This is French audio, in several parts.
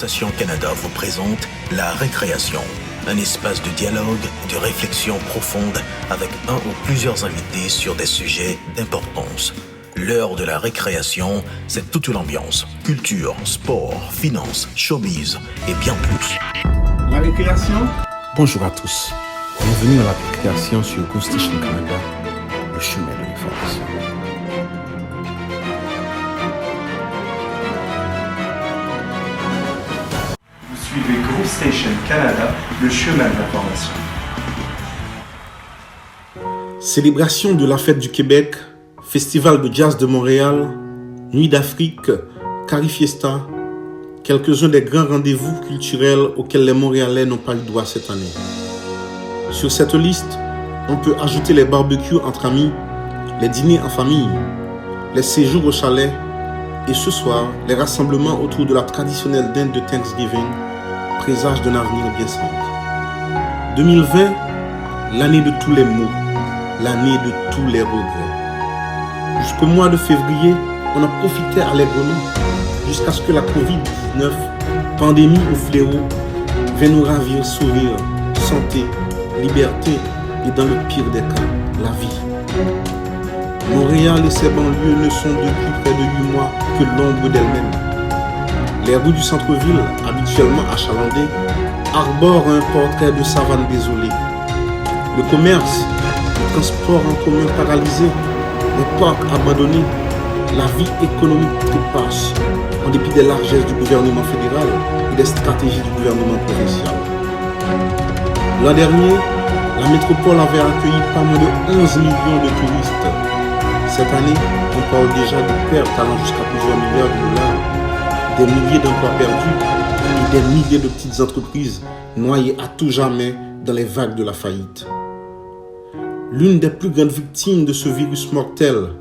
Station Canada vous présente La Récréation, un espace de dialogue et de réflexion profonde avec un ou plusieurs invités sur des sujets d'importance. L'heure de la récréation, c'est toute l'ambiance. Culture, sport, finance, showbiz et bien plus. La récréation. Bonjour à tous. Bienvenue à la récréation sur Go Station Canada, le chemin de l'information. Vous suivez Go Station Canada, le chemin de l'information. Célébration de la fête du Québec, Festival de jazz de Montréal, Nuit d'Afrique, Carifiesta, quelques-uns des grands rendez-vous culturels auxquels les Montréalais n'ont pas eu droit cette année. Sur cette liste, on peut ajouter les barbecues entre amis, les dîners en famille, les séjours au chalet et ce soir, les rassemblements autour de la traditionnelle dinde de Thanksgiving présagent d'un avenir bien sombre. 2020, l'année de tous les maux, l'année de tous les regrets. Jusqu'au mois de février, on a profité allègrement jusqu'à ce que la COVID-19, pandémie ou fléau, vienne nous ravir sourire, santé, liberté et dans le pire des cas, la vie. Montréal et ses banlieues ne sont depuis près de 8 mois que l'ombre d'elles-mêmes. Les rues du centre-ville, habituellement achalandées, arborent un portrait de savane désolée. Le commerce, le transport en commun paralysé, les parcs abandonnés, la vie économique trépasse en dépit des largesses du gouvernement fédéral et des stratégies du gouvernement provincial. L'an dernier, la métropole avait accueilli pas moins de 11 millions de touristes. Cette année, on parle déjà de pertes allant jusqu'à plusieurs milliards de dollars, des milliers d'emplois perdus et des milliers de petites entreprises noyées à tout jamais dans les vagues de la faillite. L'une des plus grandes victimes de ce virus mortel,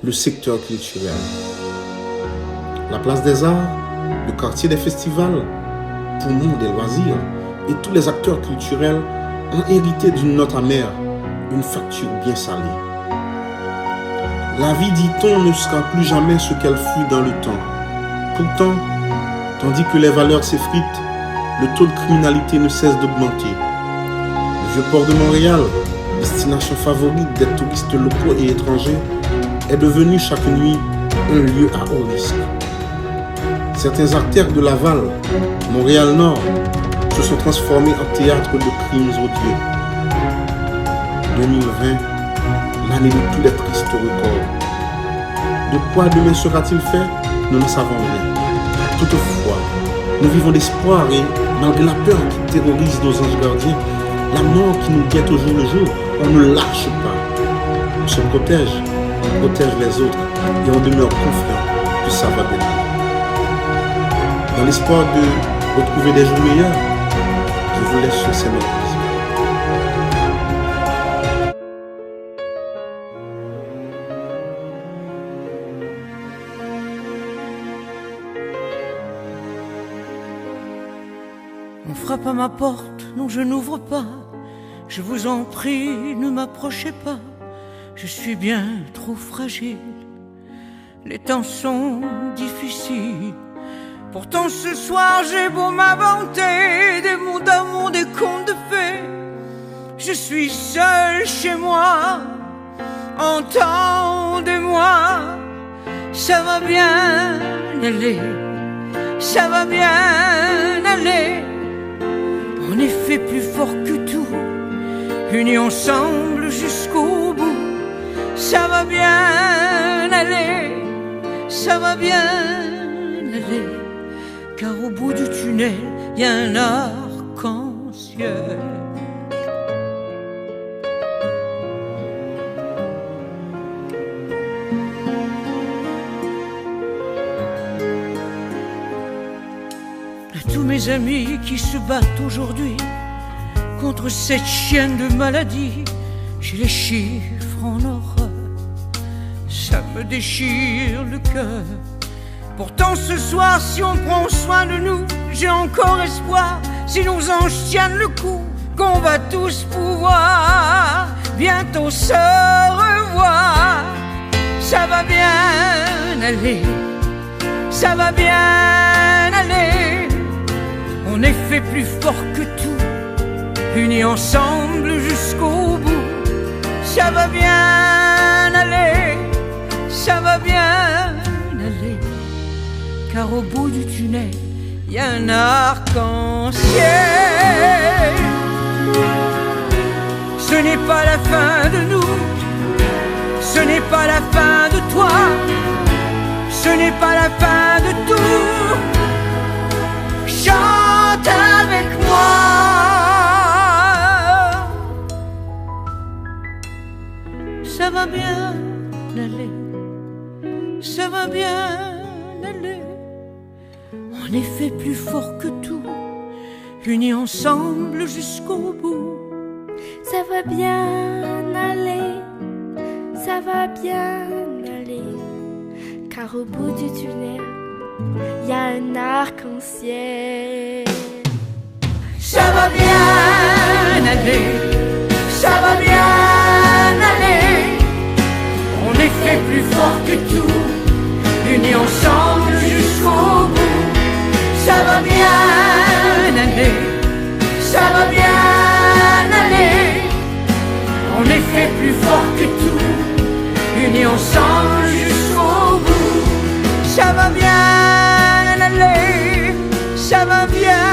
le secteur culturel. La place des arts, le quartier des festivals, poumon des loisirs et tous les acteurs culturels ont hérité d'une note amère, une facture bien salée. La vie, dit-on, ne sera plus jamais ce qu'elle fut dans le temps. Pourtant, tandis que les valeurs s'effritent, le taux de criminalité ne cesse d'augmenter. Le Vieux-Port de Montréal, destination favorite des touristes locaux et étrangers, est devenu chaque nuit un lieu à haut risque. Certains artères de Laval, Montréal-Nord, se sont transformés en théâtre de crimes odieux. 2020, l'année de tous les tristes records. De quoi demain sera-t-il fait? Nous ne savons rien. Toutefois, nous vivons d'espoir et, malgré la peur qui terrorise nos anges gardiens, la mort qui nous guette au jour le jour, on ne lâche pas. On se protège, on protège les autres et on demeure confiant que ça va bien. Dans l'espoir de retrouver des jours meilleurs, je vous laisse sur ces notes. On frappe à ma porte, non je n'ouvre pas. Je vous en prie, ne m'approchez pas. Je suis bien trop fragile. Les temps sont difficiles. Pourtant ce soir j'ai beau m'inventer des mots d'amour, des contes de fées. Je suis seul chez moi. Entendez-moi. Ça va bien aller. Ça va bien aller. On est fait plus fort que tout, unis ensemble jusqu'au bout. Ça va bien aller, ça va bien aller, car au bout du tunnel, il y a un arc-en-ciel. Tous mes amis qui se battent aujourd'hui contre cette chienne de maladie, j'ai les chiffres en horreur, ça me déchire le cœur. Pourtant ce soir, si on prend soin de nous, j'ai encore espoir, si nos anges tiennent le coup, qu'on va tous pouvoir bientôt se revoir. Ça va bien aller, ça va bien aller. On est fait plus fort que tout, unis ensemble jusqu'au bout. Ça va bien aller, ça va bien aller, car au bout du tunnel, il y a un arc-en-ciel. Ce n'est pas la fin de nous, ce n'est pas la fin de toi, ce n'est pas la fin de tout. Chante avec moi. Ça va bien aller, ça va bien aller. On est fait plus fort que tout, unis ensemble jusqu'au bout. Ça va bien aller, ça va bien aller, car au bout du tunnel, il y a un arc-en-ciel. Ça va bien aller, ça va bien aller. On est fait plus fort que tout, unis ensemble jusqu'au bout. Ça va bien aller, ça va bien aller. On est fait plus fort que tout, unis ensemble jusqu'au bout. Ça va bien aller, ça va bien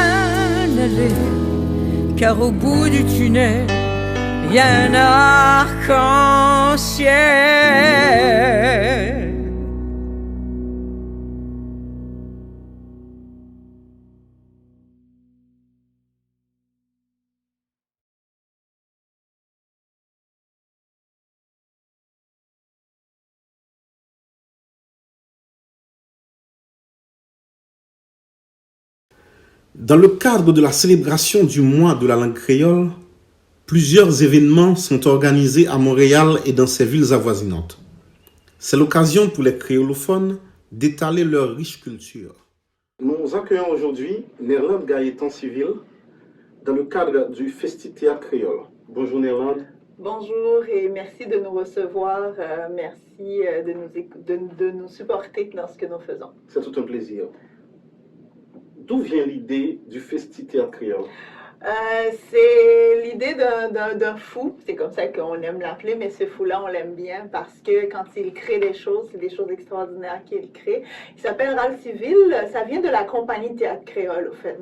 aller, car au bout du tunnel, il y a un arc-en-ciel. Dans le cadre de la célébration du mois de la langue créole, plusieurs événements sont organisés à Montréal et dans ses villes avoisinantes. C'est l'occasion pour les créolophones d'étaler leur riche culture. Nous accueillons aujourd'hui Nerland Gaëtan Civil dans le cadre du Festi-Théâtre créole. Bonjour Nerland. Bonjour et merci de nous recevoir. Merci de nous supporter dans ce que nous faisons. C'est tout un plaisir. D'où vient l'idée du Festi-Théâtre créole? C'est l'idée d'un fou, c'est comme ça qu'on aime l'appeler, mais ce fou-là, on l'aime bien parce que quand il crée des choses, c'est des choses extraordinaires qu'il crée. Il s'appelle Ralph Civil, ça vient de la compagnie Théâtre créole, au fait.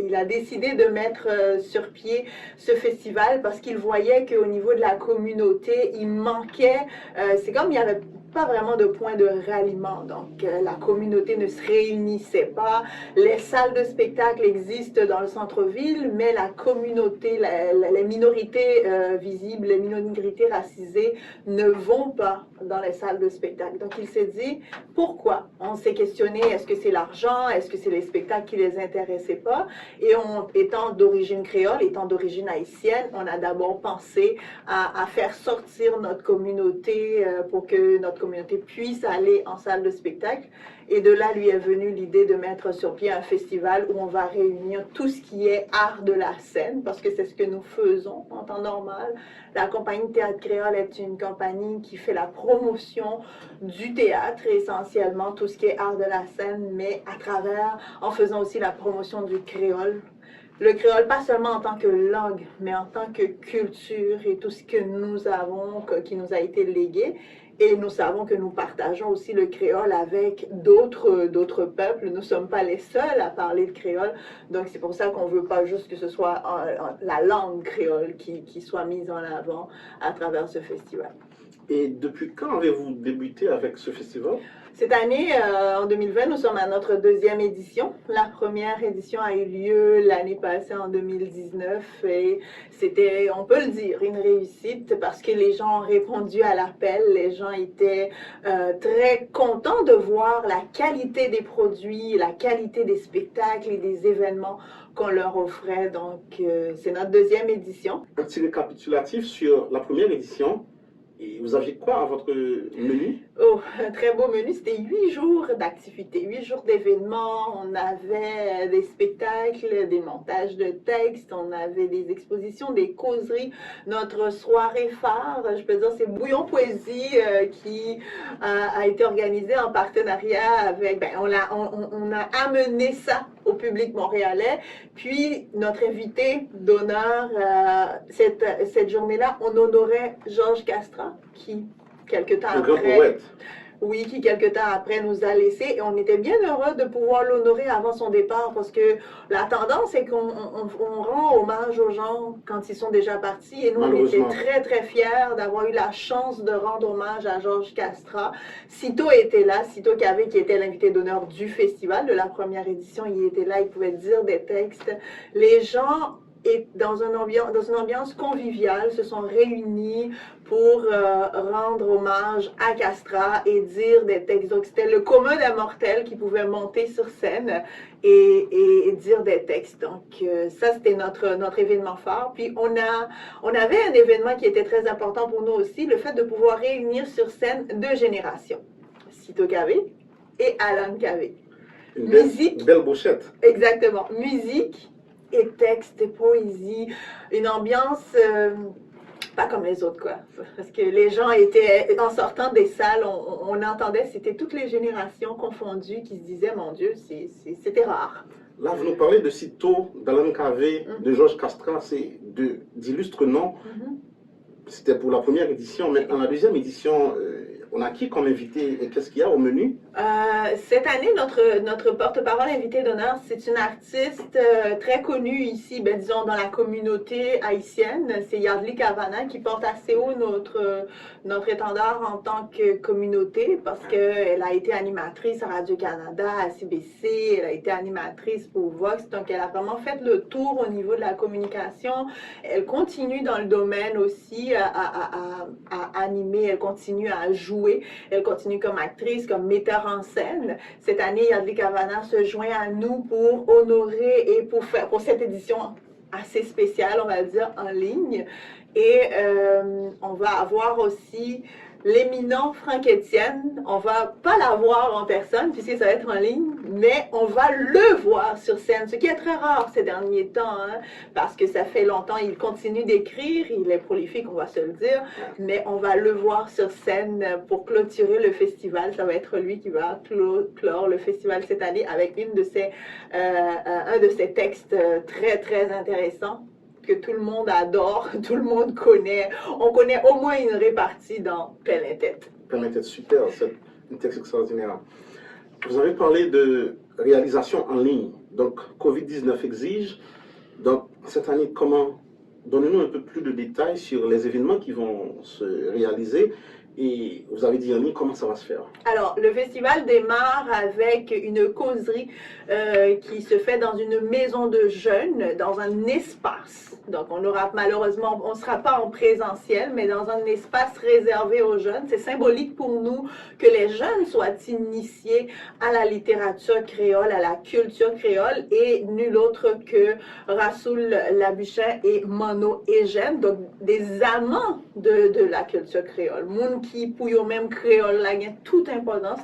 Il a décidé de mettre sur pied ce festival parce qu'il voyait qu'au niveau de la communauté, il manquait, c'est comme il y avait pas vraiment de point de ralliement. Donc, la communauté ne se réunissait pas. Les salles de spectacle existent dans le centre-ville, mais la communauté, les minorités visibles, les minorités racisées ne vont pas dans les salles de spectacle. Donc, il s'est dit, pourquoi? On s'est questionné, est-ce que c'est l'argent? Est-ce que c'est les spectacles qui les intéressaient pas? Et étant d'origine créole, étant d'origine haïtienne, on a d'abord pensé à faire sortir notre communauté pour que notre communauté puisse aller en salle de spectacle. Et de là, lui est venue l'idée de mettre sur pied un festival où on va réunir tout ce qui est art de la scène, parce que c'est ce que nous faisons en temps normal. La compagnie Théâtre créole est une compagnie qui fait la promotion du théâtre, essentiellement tout ce qui est art de la scène, mais en faisant aussi la promotion du créole. Le créole, pas seulement en tant que langue, mais en tant que culture et tout ce que nous avons, qui nous a été légué. Et nous savons que nous partageons aussi le créole avec d'autres peuples. Nous ne sommes pas les seuls à parler le créole. Donc, c'est pour ça qu'on ne veut pas juste que ce soit la langue créole qui soit mise en avant à travers ce festival. Et depuis quand avez-vous débuté avec ce festival? Cette année, en 2020, nous sommes à notre deuxième édition. La première édition a eu lieu l'année passée, en 2019, et c'était, on peut le dire, une réussite parce que les gens ont répondu à l'appel. Les gens étaient très contents de voir la qualité des produits, la qualité des spectacles et des événements qu'on leur offrait. Donc, c'est notre deuxième édition. Un petit récapitulatif sur la première édition. Et vous aviez quoi à votre menu? Oh, un très beau menu. C'était 8 jours d'activités, 8 jours d'événements. On avait des spectacles, des montages de textes, on avait des expositions, des causeries. Notre soirée phare, je peux dire, c'est Bouillon Poésie qui a été organisée en partenariat avec... on a amené ça au public montréalais. Puis, notre invité d'honneur, cette journée-là, on honorait Georges Castrat, qui, quelque temps Le grand après... poète. Oui, qui quelque temps après nous a laissés et on était bien heureux de pouvoir l'honorer avant son départ parce que la tendance est qu'on rend hommage aux gens quand ils sont déjà partis et nous on était très très fiers d'avoir eu la chance de rendre hommage à Georges Castrat. Cito était là, Cito Cavé qui était l'invité d'honneur du festival de la première édition, il était là, il pouvait dire des textes. Les gens dans une ambiance conviviale, se sont réunis pour rendre hommage à Castrat et dire des textes. Donc, c'était le commun des mortels qui pouvait monter sur scène et dire des textes. Donc, ça, c'était notre événement phare. Puis, on avait un événement qui était très important pour nous aussi, le fait de pouvoir réunir sur scène 2 générations. Cito Cavé et Alan Cavé. Une belle bouchette. Exactement. Musique et texte et poésie, une ambiance pas comme les autres, quoi. Parce que les gens étaient, en sortant des salles, on entendait, c'était toutes les générations confondues qui se disaient, mon Dieu, c'était rare. Là, vous nous parlez de Cito, d'Alan Cavé, de Georges Castrat, c'est d'illustres noms. C'était pour la première édition, mais dans la deuxième édition, on a qui comme invité et qu'est-ce qu'il y a au menu? Cette année, notre porte-parole invité d'honneur, c'est une artiste très connue ici, disons dans la communauté haïtienne. C'est Yardley Cavana qui porte assez haut notre étendard en tant que communauté parce qu'elle a été animatrice à Radio-Canada, à CBC, elle a été animatrice pour Vox. Donc, elle a vraiment fait le tour au niveau de la communication. Elle continue dans le domaine aussi à animer, elle continue à jouer, elle continue comme actrice, comme metteur en scène. Cette année, Yardley Cavana se joint à nous pour honorer et pour cette édition assez spéciale, on va dire, en ligne. Et on va avoir aussi l'éminent Franck Etienne. On va pas l'avoir en personne puisque ça va être en ligne, mais on va le voir sur scène, ce qui est très rare ces derniers temps, hein, parce que ça fait longtemps, il continue d'écrire, il est prolifique, on va se le dire, mais on va le voir sur scène pour clôturer le festival. Ça va être lui qui va clore le festival cette année avec un de ses textes très, très intéressants que tout le monde adore, tout le monde connaît. On connaît au moins une répartie dans Plein la tête. Plein la tête, super, c'est un texte extraordinaire. Vous avez parlé de réalisation en ligne. Donc, Covid-19 exige. Donc, cette année, donnez-nous un peu plus de détails sur les événements qui vont se réaliser. Et vous avez dit en ligne, comment ça va se faire? Alors, le festival démarre avec une causerie qui se fait dans une maison de jeunes, dans un espace. Donc, on ne sera pas en présentiel, mais dans un espace réservé aux jeunes. C'est symbolique pour nous que les jeunes soient initiés à la littérature créole, à la culture créole, et nul autre que Rassoul Labuchin et Mano Eugène, donc des amants de la culture créole. Moun qui, pour eux-mêmes, créole, là, il y a toute importance,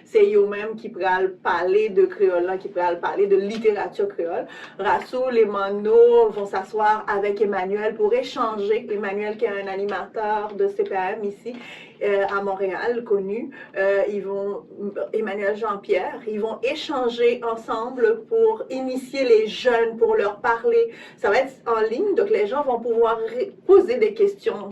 c'est eux-mêmes qui pourraient parler de créole, là, qui pourraient parler de littérature créole. Rassoul et Mano vont s'asseoir avec Emmanuel pour échanger. Emmanuel, qui est un animateur de CPM ici, à Montréal, connu. Emmanuel Jean-Pierre, ils vont échanger ensemble pour initier les jeunes, pour leur parler. Ça va être en ligne, donc les gens vont pouvoir poser des questions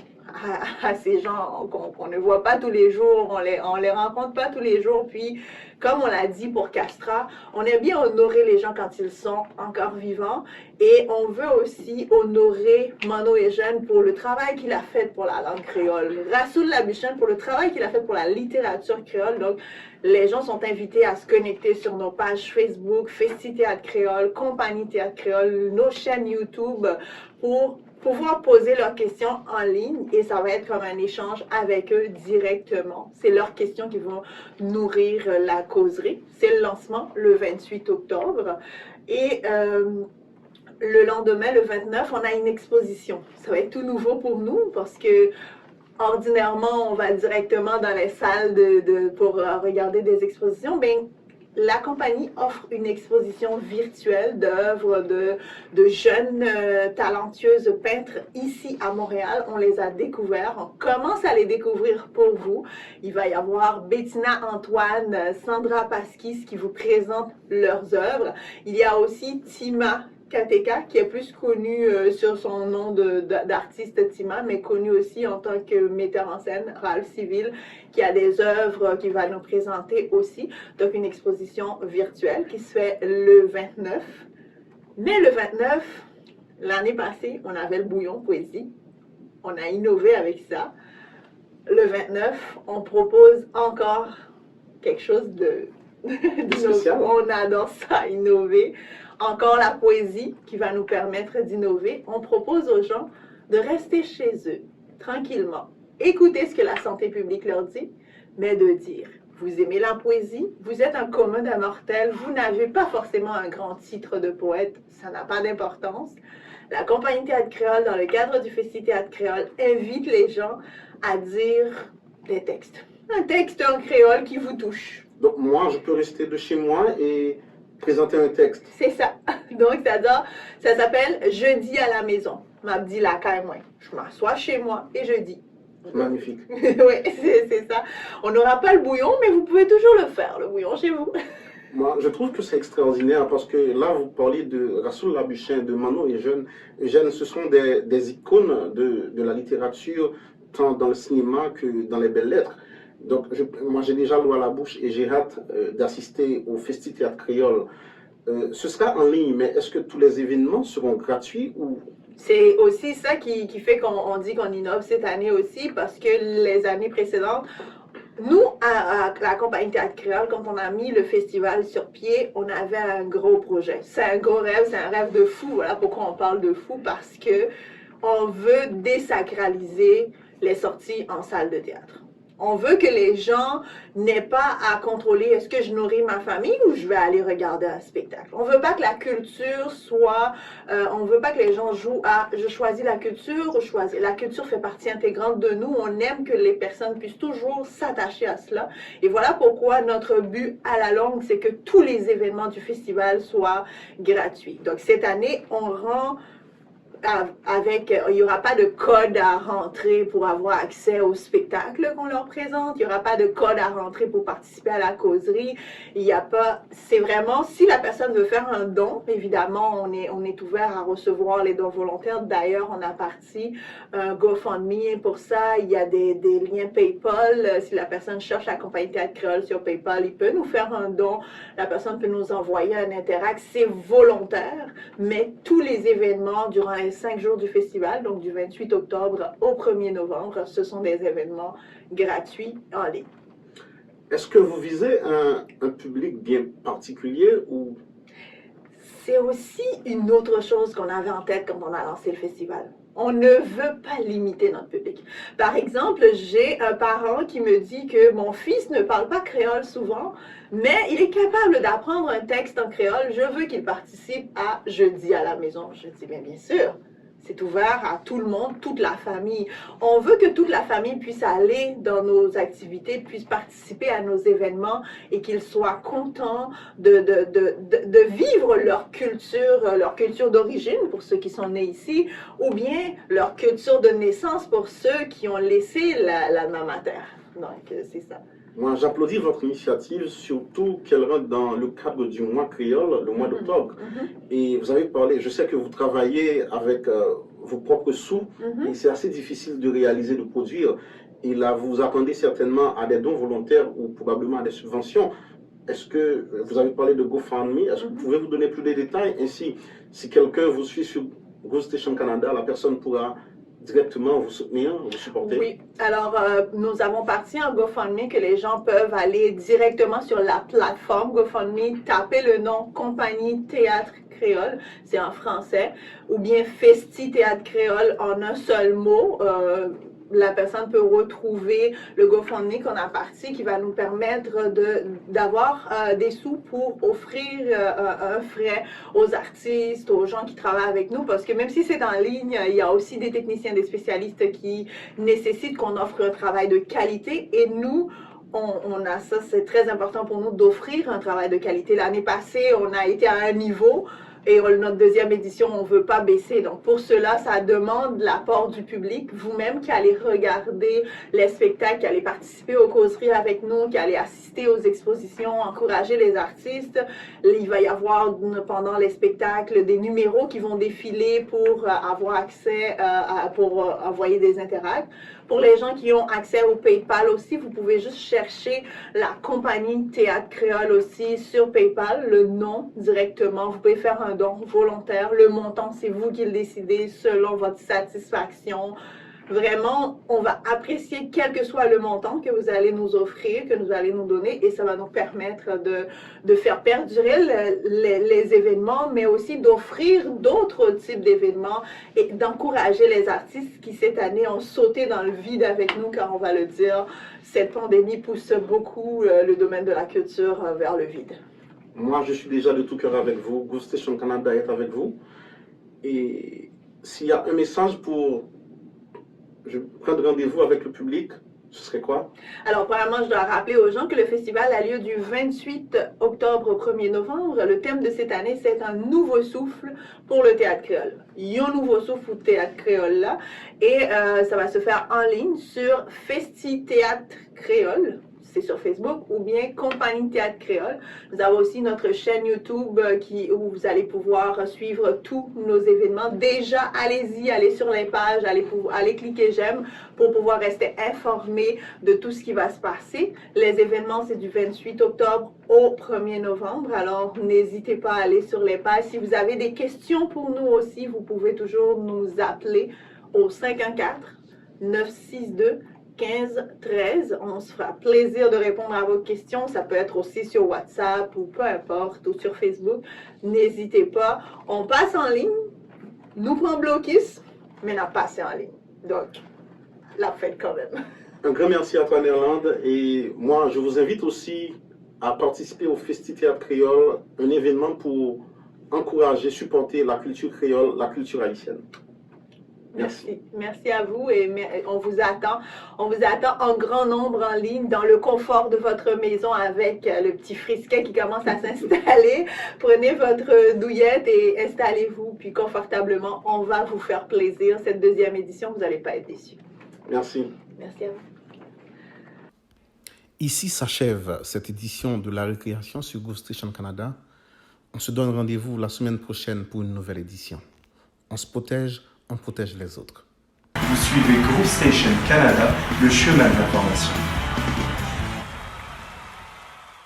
à ces gens qu'on ne voit pas tous les jours, on les rencontre pas tous les jours. Puis, comme on l'a dit pour Castrat, on aime bien honorer les gens quand ils sont encore vivants, et on veut aussi honorer Mano Eugène pour le travail qu'il a fait pour la langue créole, Rassoul Labuchin pour le travail qu'il a fait pour la littérature créole. Donc, les gens sont invités à se connecter sur nos pages Facebook, Festi Théâtre Créole, Compagnie Théâtre Créole, nos chaînes YouTube, pour pouvoir poser leurs questions en ligne, et ça va être comme un échange avec eux directement. C'est leurs questions qui vont nourrir la causerie. C'est le lancement le 28 octobre. Et le lendemain, le 29, on a une exposition. Ça va être tout nouveau pour nous parce que ordinairement, on va directement dans les salles pour regarder des expositions. Ben, la compagnie offre une exposition virtuelle d'œuvres de jeunes talentueuses peintres ici à Montréal. On les a découverts, on commence à les découvrir pour vous. Il va y avoir Bettina Antoine, Sandra Pasquis qui vous présentent leurs œuvres. Il y a aussi Tima Kateka, qui est plus connue sur son nom d'artiste Tima, mais connue aussi en tant que metteur en scène, Ralph Civil, qui a des œuvres qu'il va nous présenter aussi. Donc, une exposition virtuelle qui se fait le 29. Mais le 29, l'année passée, on avait le bouillon poésie. On a innové avec ça. Le 29, on propose encore quelque chose de spécial. On adore ça, innover. Encore la poésie qui va nous permettre d'innover. On propose aux gens de rester chez eux, tranquillement, écouter ce que la santé publique leur dit, mais de dire, vous aimez la poésie, vous êtes un commun des mortels, vous n'avez pas forcément un grand titre de poète, ça n'a pas d'importance. La compagnie Théâtre Créole, dans le cadre du Festi Théâtre Créole, invite les gens à dire des textes. Un texte en créole qui vous touche. Donc moi, je peux rester de chez moi et présenter un texte. C'est ça. Donc, ça s'appelle « Jeudi à la maison ». M'abdi la caille moi. Je m'assois chez moi et je dis. Magnifique. Oui, c'est ça. On n'aura pas le bouillon, mais vous pouvez toujours le faire, le bouillon chez vous. Moi, je trouve que c'est extraordinaire parce que là, vous parlez de Rassoul Labuchin, de Manon et Jeune. Eugène, ce sont des icônes de la littérature, tant dans le cinéma que dans les belles lettres. Donc, moi, j'ai déjà l'eau à la bouche et j'ai hâte d'assister au Festi Théâtre Créole. Ce sera en ligne, mais est-ce que tous les événements seront gratuits ou... C'est aussi ça qui fait qu'on dit qu'on innove cette année aussi, parce que les années précédentes, nous, à la compagnie Théâtre Créole, quand on a mis le festival sur pied, on avait un gros projet. C'est un gros rêve, c'est un rêve de fou. Voilà pourquoi on parle de fou, parce que on veut désacraliser les sorties en salle de théâtre. On veut que les gens n'aient pas à contrôler est-ce que je nourris ma famille ou je vais aller regarder un spectacle. On veut pas que la culture soit, on veut pas que les gens jouent à je choisis la culture ou choisis. La culture fait partie intégrante de nous. On aime que les personnes puissent toujours s'attacher à cela. Et voilà pourquoi notre but à la longue, c'est que tous les événements du festival soient gratuits. Donc cette année, on rend il n'y aura pas de code à rentrer pour avoir accès au spectacle qu'on leur présente. Il n'y aura pas de code à rentrer pour participer à la causerie. Il n'y a pas. C'est vraiment, si la personne veut faire un don, évidemment, on est ouvert à recevoir les dons volontaires. D'ailleurs, on a parti un GoFundMe pour ça. Il y a des liens PayPal. Si la personne cherche la compagnie Théâtre Créole sur PayPal, il peut nous faire un don. La personne peut nous envoyer un interact. C'est volontaire, mais tous les événements durant les 5 jours du festival, donc du 28 octobre au 1er novembre, ce sont des événements gratuits en ligne. Est-ce que vous visez un public bien particulier ou... C'est aussi une autre chose qu'on avait en tête quand on a lancé le festival. On ne veut pas limiter notre public. Par exemple, j'ai un parent qui me dit que mon fils ne parle pas créole souvent, mais il est capable d'apprendre un texte en créole. Je veux qu'il participe à Jeudi à la maison. Je dis, bien sûr, c'est ouvert à tout le monde, toute la famille. On veut que toute la famille puisse aller dans nos activités, puisse participer à nos événements et qu'ils soient contents de vivre leur culture d'origine pour ceux qui sont nés ici, ou bien leur culture de naissance pour ceux qui ont laissé l'alma mater. Donc, c'est ça. Moi, j'applaudis votre initiative, surtout qu'elle rentre dans le cadre du mois créole, le mois d'octobre. Et vous avez parlé, je sais que vous travaillez avec vos propres sous, et c'est assez difficile de réaliser, de produire. Et là, vous attendez certainement à des dons volontaires ou probablement à des subventions. Est-ce que vous avez parlé de GoFundMe? Est-ce que vous pouvez vous donner plus de détails? Ainsi, si quelqu'un vous suit sur Go Station Canada, la personne pourra directement vous soutenir, vous supporter? Oui, alors nous avons parti en GoFundMe que les gens peuvent aller directement sur la plateforme GoFundMe, taper le nom Compagnie Théâtre Créole, c'est en français, ou bien Festi Théâtre Créole en un seul mot. La personne peut retrouver le GoFundMe qu'on a parti qui va nous permettre d'avoir des sous pour offrir un frais aux artistes, aux gens qui travaillent avec nous, parce que même si c'est en ligne, il y a aussi des techniciens, des spécialistes qui nécessitent qu'on offre un travail de qualité et nous, on a ça, c'est très important pour nous d'offrir un travail de qualité. L'année passée, on a été à un niveau et notre deuxième édition, on ne veut pas baisser. Donc pour cela, ça demande l'apport du public, vous-même qui allez regarder les spectacles, qui allez participer aux causeries avec nous, qui allez assister aux expositions, encourager les artistes. Il va y avoir pendant les spectacles des numéros qui vont défiler pour avoir accès, pour envoyer des interacts. Pour les gens qui ont accès au PayPal aussi, vous pouvez juste chercher la compagnie Théâtre Créole aussi sur PayPal, le nom directement. Vous pouvez faire un don volontaire. Le montant, c'est vous qui le décidez selon votre satisfaction. Vraiment, on va apprécier quel que soit le montant que vous allez nous offrir, que nous allez nous donner, et ça va nous permettre de faire perdurer les événements, mais aussi d'offrir d'autres types d'événements et d'encourager les artistes qui, cette année, ont sauté dans le vide avec nous, car on va le dire, cette pandémie pousse beaucoup le domaine de la culture vers le vide. Moi, je suis déjà de tout cœur avec vous. Ghost Station Canada est avec vous. Et s'il y a un message pour prendre rendez-vous avec le public, ce serait quoi? Alors, premièrement, je dois rappeler aux gens que le festival a lieu du 28 octobre au 1er novembre. Le thème de cette année, c'est un nouveau souffle pour le théâtre créole. Il y a un nouveau souffle pour le théâtre créole là. Et ça va se faire en ligne sur Festi Théâtre Créole. C'est sur Facebook, ou bien Compagnie Théâtre Créole. Nous avons aussi notre chaîne YouTube où vous allez pouvoir suivre tous nos événements. Déjà, allez-y, allez sur les pages, allez cliquer j'aime pour pouvoir rester informé de tout ce qui va se passer. Les événements, c'est du 28 octobre au 1er novembre. Alors, n'hésitez pas à aller sur les pages. Si vous avez des questions pour nous aussi, vous pouvez toujours nous appeler au 514-962 15-13. On se fera plaisir de répondre à vos questions. Ça peut être aussi sur WhatsApp ou peu importe, ou sur Facebook. N'hésitez pas. On passe en ligne. Nous prenons blocus, mais on a passé en ligne. Donc, la fête quand même. Un grand merci à toi, Néerlande. Et moi, je vous invite aussi à participer au Festi Théâtre Créole, un événement pour encourager, supporter la culture créole, la culture haïtienne. Merci. Merci à vous et on vous attend. On vous attend en grand nombre en ligne dans le confort de votre maison avec le petit frisquet qui commence à s'installer. Prenez votre douillette et installez-vous puis confortablement. On va vous faire plaisir. Cette deuxième édition, vous n'allez pas être déçus. Merci. Merci à vous. Ici s'achève cette édition de la récréation sur Ghost Station Canada. On se donne rendez-vous la semaine prochaine pour une nouvelle édition. On se protège, on protège les autres. Vous suivez Ghost Station Canada, le chemin de l'information.